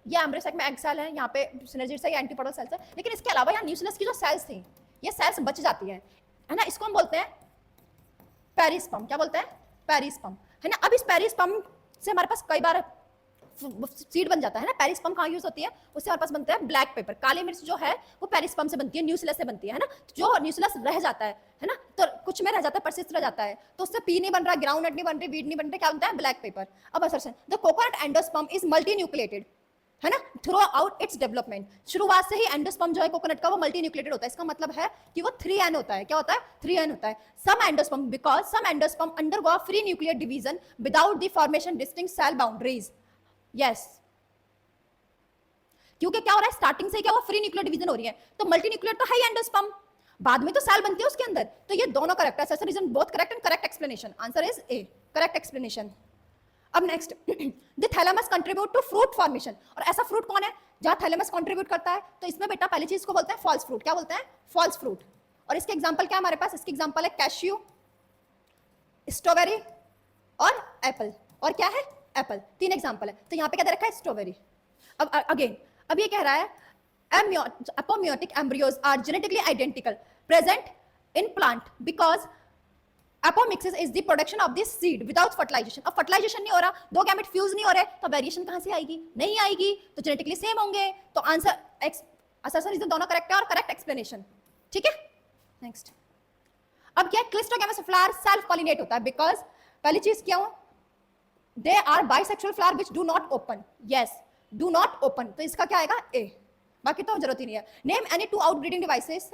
ये एम्ब्रियो सैक में एग सेल है, यहाँ पे सिनर्जिड्स है, एंटीपोडल सेल्स है, लेकिन इसके अलावा यहाँ न्यूसेलस की जो सेल्स थी ये सेल्स बच जाती है ना, इसको हम बोलते हैं पेरिस्पर्म। क्या बोलते हैं, पेरिस्पर्म है ना। अब इस पेरिस्पर्म से हमारे पास कई बार सीड बन जाता है ना। पेरिस्पर्म कहाँ यूज होती है, उससे हमारे पास बनता है ब्लैक पेपर, काली मिर्च जो है वो पेरिस्पर्म से बनती है, न्यूसेलस से बनती है ना। जो न्यूसेलस रह जाता है ना, तो कुछ में रह जाता है, परसिस्ट रह जाता है, तो उससे पी नहीं बन रहा, ग्राउंडनट नहीं बन रही, वीड नहीं बन रही, क्या बनता है, ब्लैक पेपर। अब assertion, the coconut endosperm is multi nucleated है ना, थ्रू आउट इट्स डेवलपमेंट, शुरुआत से ही एंडोस्पर्म जो है कोकोनट का वो मल्टी न्यूक्लिएटेड होता है, इसका मतलब है कि वो 3N होता है। क्या होता है, 3N होता है। Some endosperm, because some endosperm undergo free nuclear division without the formation distinct cell boundaries. Yes, क्योंकि क्या हो रहा है, स्टार्टिंग से क्या वो फ्री न्यूक्लियर डिवीजन हो रही है, तो मल्टी न्यूक्लियर तो है ही एंडोस्पर्म, बाद में तो सेल बनती है उसके अंदर, तो ये दोनों करेक्ट है, assertion reason both correct and correct explanation, answer is A, correct explanation. अब next, the thalamus contribute to fruit formation, और ऐसा फ्रूट कौन है जहां थैलेमस कंट्रीब्यूट करता है, तो इसमें बेटा पहली चीज को बोलते हैं फॉल्स फ्रूट। क्या बोलते हैं, फॉल्स फ्रूट। और इसके एग्जांपल क्या है हमारे पास, इसके एग्जांपल है कैश्यू, स्ट्रॉबेरी और एप्पल, और क्या है, एप्पल, 3 एग्जांपल है। तो यहाँ पे क्या दे रखा है, स्ट्रॉबेरी। अब अगेन, अब ये कह रहा है apomiotic embryos are genetically identical present in plant because apomixis is the production of this seed without fertilization। अब fertilization नहीं हो रहा, 2 गैमेट फ्यूज नहीं हो रहे, तो वेरिएशन कहां से आएगी, नहीं आएगी, तो जेनेटिकली सेम होंगे, तो आंसर एक्स, असर्शन रीजन दोनों करेक्ट है और करेक्ट एक्सप्लेनेशन, ठीक है। नेक्स्ट, अब क्या, क्लिस्ट्रोगैमस फ्लावर सेल्फ पॉलिनेट होता है बिकॉज पहली चीज क्या हो, they are bisexual flower which do not open. Yes, do not open, तो इसका क्या आएगा, ए, बाकी तो जरूरत ही नहीं है। Name any 2 outbreeding devices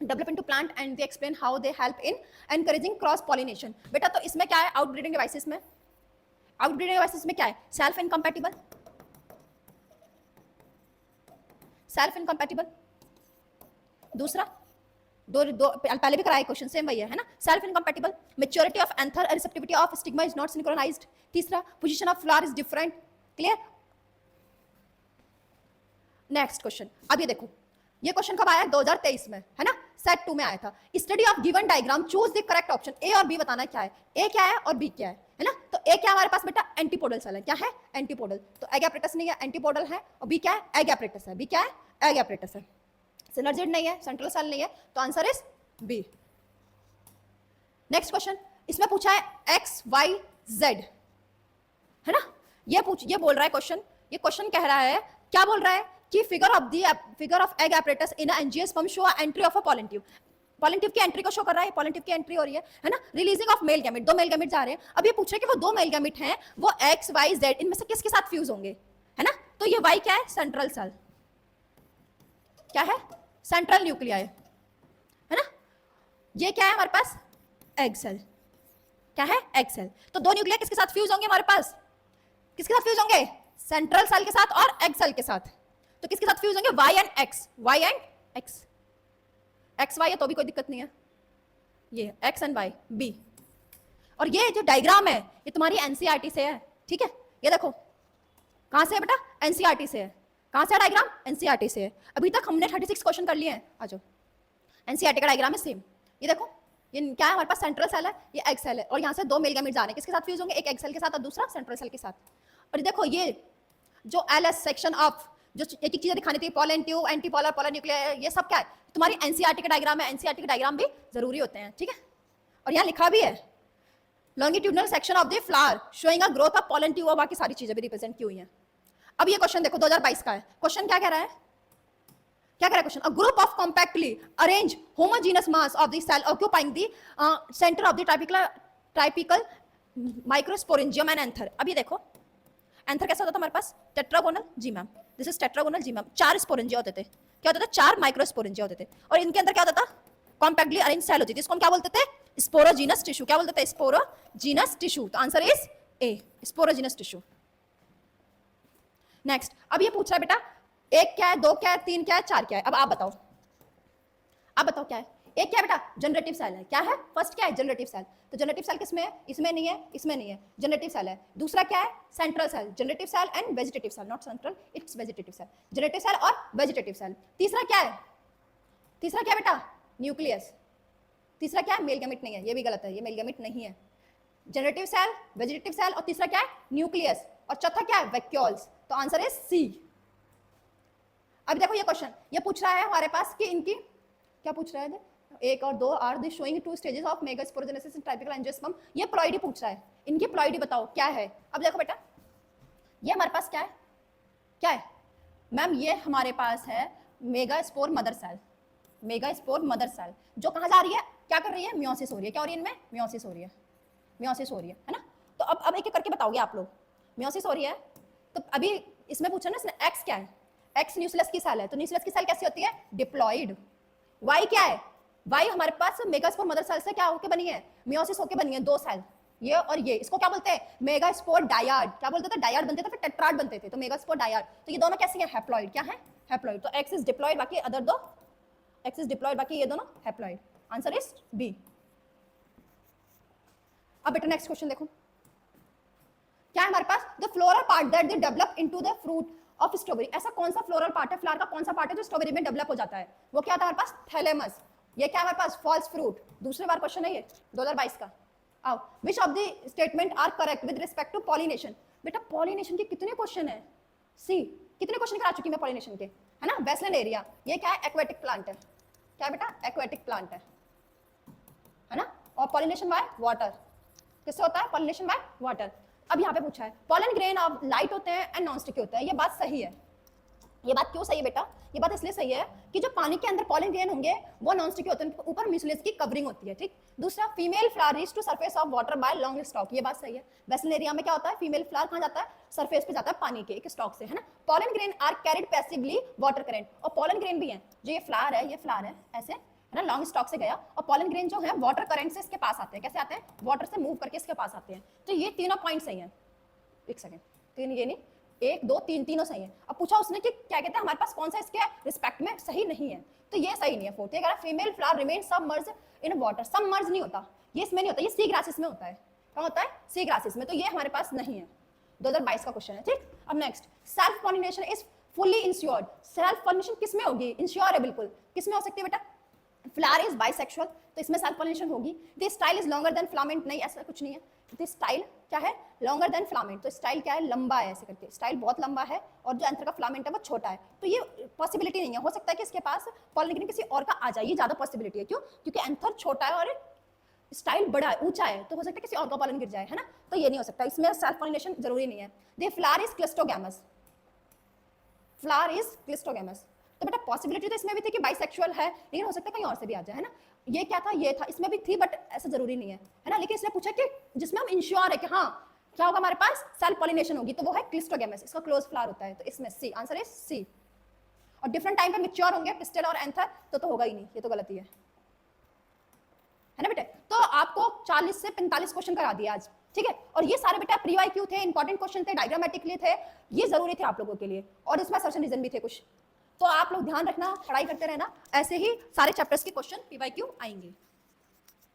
develop into plant and they explain how they help in encouraging cross pollination. बेटा तो इसमें क्या है, आउटब्रीडिंग डिवाइसेस में, आउटब्रीडिंग डिवाइसेस में क्या है, सेल्फ इनकम्पैटिबल, सेल्फ इनकम्पैटिबल, दूसरा दो पहले भी कराया क्वेश्चन, सेम वही है ना, self incompatible, maturity of anther, receptivity of stigma is not synchronised, तीसरा position of flower is different, clear. Next question, अब ये देखो, ये क्वेश्चन कब आया, 2023 में है ना, सेट 2 में आया था। Study of given diagram, choose the correct option, A और बी बताना क्या है, ए क्या है और बी क्या है ना। तो ए क्या हमारे पास बेटा, एंटीपोडल सेल है, क्या है, एंटीपोडल, तो एग एपरेटस नहीं है, एंटीपोडल है, और बी क्या है, एग एपरेटस है, बी क्या है, एग एपरेटस है, सिनर्जिड नहीं है, सेंट्रल सेल नहीं है, तो answer is B. Next question, इसमें पूछा है एक्स वाई जेड है ना, ये बोल रहा है क्वेश्चन, ये क्वेश्चन कह रहा है, क्या बोल रहा है कि figure of egg apparatus in angiosperm show entry of a pollen tube, pollen tube की एंट्री को शो कर रहा है, पॉलन ट्यूब की एंट्री हो रही है ना, releasing of male gamete, 2 male gamete जा रहे हैं। अब ये पूछ रहे हैं कि वो 2 मेल गैमेट हैं, वो एक्स वाई जेड, इनमें से किसके साथ फ्यूज होंगे, है ना। तो ये वाई क्या है, सेंट्रल सेल, क्या है, सेंट्रल न्यूक्लियाई है ना। ये क्या है हमारे पास, एग सेल, क्या है, एग सेल। तो 2 न्यूक्लिया किसके साथ फ्यूज होंगे हमारे पास, किसके साथ फ्यूज होंगे, सेंट्रल सेल के साथ और एग सेल के साथ। तो किसके साथ फ्यूज होंगे, Y and X, Y and X, X Y है तो भी कोई दिक्कत नहीं है, ये एक्स एंड वाई बी। और ये जो डायग्राम है ये तुम्हारी एनसीईआरटी से है, ठीक है। ये देखो कहां से है बेटा, एनसीईआरटी से है। कहां से है डायग्राम, एनसीईआरटी से है। अभी तक हमने 36 क्वेश्चन कर लिए हैं। आ जाओ, एनसीईआरटी का डायग्राम है सेम। ये देखो ये क्या है हमारे पास, सेंट्रल सेल है, ये एग सेल है, और यहाँ से दो मेल गैमेट्स आ रहे हैं, किसके साथ फ्यूज होंगे, एक एग सेल के साथ और दूसरा सेंट्रल सेल के साथ। और देखो ये जो एलएस सेक्शन ऑफ जो एक एक चीजें दिखानी थी, पॉलन ट्यूब, एंटीपोलर, पोलर न्यूक्लियर, ये सब क्या है तुम्हारी एनसीईआरटी का डायग्राम है। एनसीईआरटी का डायग्राम भी जरूरी होते हैं, ठीक है। और यहाँ लिखा भी है longitudinal section of the flower showing a growth of pollen tube, और बाकी सारी चीजें भी रिप्रेजेंट की हुई हैं। अब ये क्वेश्चन देखो 2022 का है। क्वेश्चन क्या कह रहा है, क्या कह रहा है question, a group of compactly arrange homogeneous mass of the cell occupying the centre of the typical microsporangium and anther. अब ये देखो एंथर कैसा होता था हमारे पास, टेट्रागोनल, जी मैम, दिस इज टेट्रागोनल, जी मैम। 4 स्पोरेंजिया होते थे, क्या होता था, 4 माइक्रोस्पोरेंजिया होते थे, और इनके अंदर क्या होता था, कॉम्पैक्टली अरेंज सेल होती थी, इसको हम क्या बोलते थे, स्पोरोजीनस टिश्यू। क्या बोलते थे, स्पोरोजीनस टिश्यू। तो answer is A, sporogenous tissue. Next, अब ये पूछ रहा है बेटा एक क्या है, दो क्या है, तीन क्या है, चार क्या है। अब आप बताओ, आप बताओ क्या है। एक क्या है बेटा, जनरेटिव सेल है। क्या है, फर्स्ट क्या है, जनरेटिव सेल। तो जनरेटिव सेल किसमें है, इसमें नहीं है, इसमें नहीं है, जनरेटिव सेल है। दूसरा क्या है, central cell, generative cell and vegetative cell, not central, it's vegetative cell, generative cell और वेजिटेटिव सेल। तीसरा क्या है, तीसरा क्या है बेटा, न्यूक्लियस। तीसरा क्या है, मेल गैमेट नहीं है, ये भी गलत है, ये मेल गैमेट नहीं है। जनरेटिव सेल, वेजिटेटिव सेल, और तीसरा क्या है, न्यूक्लियस, और चौथा क्या है, वैक्यूल्स। तो आंसर इज सी। अब देखो ये क्वेश्चन ये पूछ रहा है हमारे पास कि इनकी क्या पूछ रहा है, 1 और 2 are the showing 2 stages of megasporogenesis in typical angiosperm. ये प्लॉइडी पूछ रहा है, इनकी प्लॉइडी बताओ क्या है। अब देखो बेटा ये हमारे पास क्या है, क्या है मैम, ये हमारे पास है megaspore mother cell. Megaspore mother cell जो कहाँ जा रही है, क्या कर रही है, मियोसिस हो रही है। क्या हो रही है इनमें, मियोसिस हो रही है, मियोसिस हो रही है ना। तो अब एक एक करके बताओगे आप लोग, मियोसिस हो रही है। तो अभी इसमें पूछा ना इसने एक्स क्या है, एक्स न्यूक्लियस की सेल है, तो न्यूक्लियस की सेल कैसी होती है, डिप्लॉइड। वाई क्या है, वाई हमारे पास मेगास्पोर मदर सेल से क्या होके बनी है, मियोसिस होके बनी है, 2 सेल, ये और ये। इसको क्या बोलते हैं, मेगास्पोर डायाड। क्या बोलते थे, डायाड बनते थे, फिर टेट्राड बनते थे, तो मेगास्पोर डायाड। तो ये दोनों कैसी हैं, हैप्लॉइड। क्या है, हैप्लॉइड। तो एक्स इज डिप्लॉइड, बाकी अदर दो, एक्स इज डिप्लॉइड, बाकी ये दोनों हैप्लॉइड। Answer is B. अब बेटा नेक्स्ट क्वेश्चन देखो, क्या है हमारे पास, the floral part that they develop into the fruit of strawberry. ऐसा कौन सा फ्लोरल पार्ट है, फ्लावर का कौन सा पार्ट है जो स्ट्रॉबेरी में डेवलप हो जाता है, वो क्या था हमारे पास, थैलेमस। ये क्या हमारे पास, फॉल्स फ्रूट। दूसरे बार क्वेश्चन है ये 2022 का। आओ, which of the statement are correct with respect to pollination. बेटा पॉलिनेशन के कितने क्वेश्चन है, सी कितने क्वेश्चन करा चुकी मैं पॉलिनेशन के, है ना। वेस्टलैंड एरिया, ये क्या है, एक्वेटिक प्लांट है। क्या है बेटा, एक्वेटिक प्लांट है ना। और पॉलिनेशन बाय वाटर, किससे होता है, पॉलिनेशन बाय वाटर। अब यहाँ पे पूछा है पॉलन ग्रेन ऑफ लाइट होते हैं एंड नॉन स्टिकी होते हैं। ये बात सही है। ये बात क्यों सही है बेटा, ये बात इसलिए सही है कि जो पानी के अंदर पॉलन ग्रेन होंगे वो नॉन स्टिकी होते हैं, ऊपर म्यूसिलेज की कवरिंग होती है, ठीक। दूसरा, female flower reach to surface of water by long stalk. ये बात सही है। वेस्टर्न एरिया में क्या होता है, फीमेल फ्लावर कहाँ जाता है, सरफेस पे जाता है पानी के एक स्टॉक से, है ना। Pollen grain are carried passively water current. और पॉलन ग्रेन भी है, जो ये फ्लावर है, ये फ्लावर है ऐसे, है ना, लॉन्ग स्टॉक से गया, और पॉलन ग्रेन जो है वाटर करंट से इसके पास आते हैं। कैसे आते हैं, वाटर से मूव करके इसके पास आते हैं। तो ये तीनों पॉइंट सही है। एक सेकंड, तीन ये नहीं, 1 2 3 तीनों सही है। अब पूछा उसने कि क्या कहते हैं हमारे पास कौन सा इसके रिस्पेक्ट में सही नहीं है, तो ये सही नहीं है। 4th ये कह रहा है female flower remain submerge in water. Submerge नहीं होता, ये इसमें नहीं होता, ये सी ग्रासेस में होता है। क्या होता है, सी ग्रासेस में। तो ये हमारे पास नहीं है। 2022 का क्वेश्चन है, ठीक। अब next, self pollination is fully insured. Self pollination किसमें होगी, इंश्योर है बिल्कुल। किसमें हो सकती है बेटा, फ्लावर इज बाइसेक्सुअल, तो इसमें सेल्फ पॉलिनेशन होगी। This style is longer than filament, नहीं ऐसा कुछ नहीं है। दिस स्टाइल क्या है, लॉन्गर देन फिलामेंट। तो स्टाइल क्या है, लंबा है, ऐसे करके स्टाइल बहुत लंबा है, और जो एंथर का फिलामेंट है वो छोटा है। तो ये पॉसिबिलिटी नहीं है, हो सकता है कि इसके पास पॉलिन ग्रेन किसी और का आ जाए, ये ज्यादा पॉसिबिलिटी है। क्यों, क्योंकि एंथर छोटा है और स्टाइल बड़ा है, ऊंचा है, तो हो सकता है किसी और का पॉलिन गिर जाए, है ना। तो ये नहीं हो सकता, इसमें सेल्फ पॉलिनेशन जरूरी नहीं है। The flower is cleistogamous, flower is cleistogamous. तो बेटा पॉसिबिलिटी तो इसमें भी थी कि बाइसेक्सुअल है, लेकिन हो सकता है कहीं और से भी आ जाए, है ना। ये क्या था, ये था, इसमें भी थी, बट ऐसा जरूरी नहीं है ना। लेकिन इसने पूछा कि जिसमें हम इंश्योर है कि हाँ क्या होगा हमारे पास, सेल्फ पॉलिनेशन होगी, तो वो है क्लिस्टोगैमस, इसका क्लोज फ्लावर होता है। तो इसमें सी, आंसर इज सी। और डिफरेंट टाइम पे मैच्योर होंगे पिस्टिल और एंथर, तो होगा ही नहीं, ये तो गलती है ना बेटे। तो आपको 40 से 45 क्वेश्चन करा दिया आज, ठीक है। और ये सारे बेटा प्री वाई क्यू थे, इंपॉर्टेंट क्वेश्चन थे, डायग्रामेटिकली थे, ये जरूरी थे आप लोगों के लिए, और इसमें सर्चन रीजन भी थे कुछ। तो आप लोग ध्यान रखना, पढ़ाई करते रहना, ऐसे ही सारे चैप्टर्स के क्वेश्चन पीवाईक्यू आएंगे।